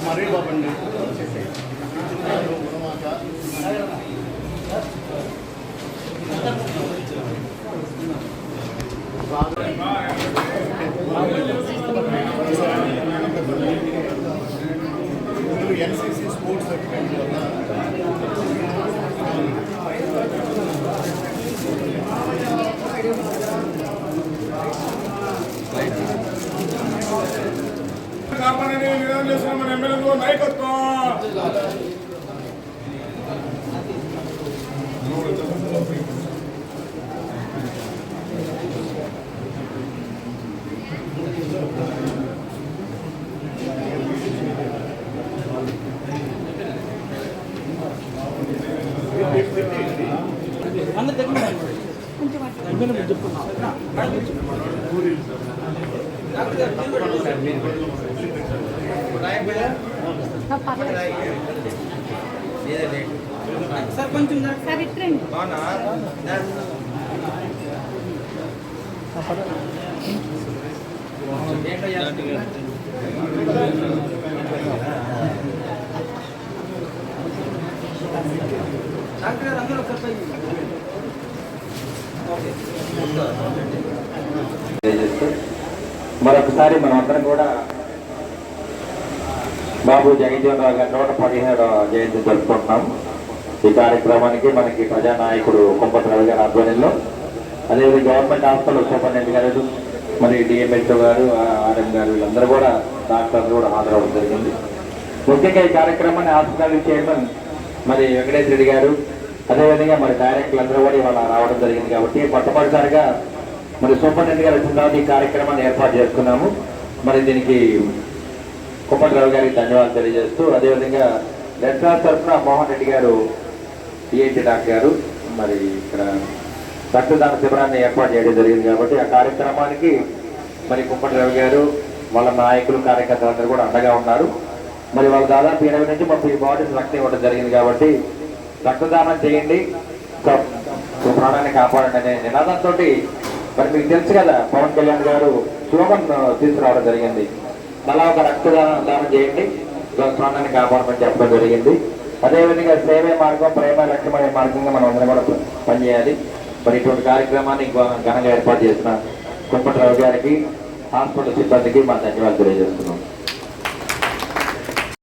మరీ బాబండి NCC sports certificate వల్ల కాపాడని నిదానం చేస్తున్న మన ఎమ్మెల్యేలు నాయకత్వం సార్ కొంచెం సార్ ఇట్రండి మరొకసారి మనమందరం కూడా బాబు జగజ్జీవన్ రావు గారి 117వ జయంతి జరుపుకుంటున్నాం. ఈ కార్యక్రమానికి మనకి ప్రజానాయకుడు కుంపటి రవి గారి ఆధ్వర్యంలో, అదేవిధంగా గవర్నమెంట్ హాస్పిటల్ సూపరింటెండెంట్ గారు, మరి డిఎంహెచ్ఓ గారు, ఆర్ఎం గారు, వీళ్ళందరూ కూడా డాక్టర్లు కూడా హాజరవడం జరిగింది. ముఖ్యంగా ఈ కార్యక్రమాన్ని హాస్పిటల్ చైర్మన్ మరి వెంకటేశ్వర రెడ్డి గారు, అదేవిధంగా మరి డైరెక్టర్లు అందరూ కూడా ఇవాళ రావడం జరిగింది. కాబట్టి మొట్టమొదటిసారిగా మరి సూపరింటెండెంట్ గారు వచ్చిన తర్వాత ఈ కార్యక్రమాన్ని ఏర్పాటు చేసుకున్నాము. మరి దీనికి కుంపటి రావు గారికి ధన్యవాదాలు తెలియజేస్తూ, అదేవిధంగా రెడ్ క్రాస్ తరఫున మోహన్ రెడ్డి గారు, పిహెచ్డి డాక్టర్ గారు మరి ఇక్కడ రక్తదాన శిబిరాన్ని ఏర్పాటు చేయడం జరిగింది. కాబట్టి ఆ కార్యక్రమానికి మరి కుంపటి రావు గారు, వాళ్ళ నాయకులు, కార్యకర్తలు అందరూ కూడా అండగా ఉన్నారు. మరి వాళ్ళు దాదాపు 20 నుంచి 30 బాటిల్స్ రక్తం ఇవ్వడం జరిగింది. కాబట్టి రక్తదానం చేయండి, ప్రాణాన్ని కాపాడండి అనే నినాదంతో మరి మీకు తెలుసు కదా, పవన్ కళ్యాణ్ గారు స్లోగన్ తీసుకురావడం జరిగింది. అలా ఒక రక్తదానం చేయండి, ప్రాణాన్ని కాపాడమని చెప్పడం జరిగింది. అదేవిధంగా సేవే మార్గం, ప్రేమ లక్ష్యమనే మార్గంగా మనం అందరం కూడా పనిచేయాలి. మరి ఇటువంటి కార్యక్రమాన్ని ఘనంగా ఏర్పాటు చేసిన కుంపటి రావు గారికి, హాస్పిటల్ సిబ్బందికి మా ధన్యవాదాలు తెలియజేస్తున్నాం.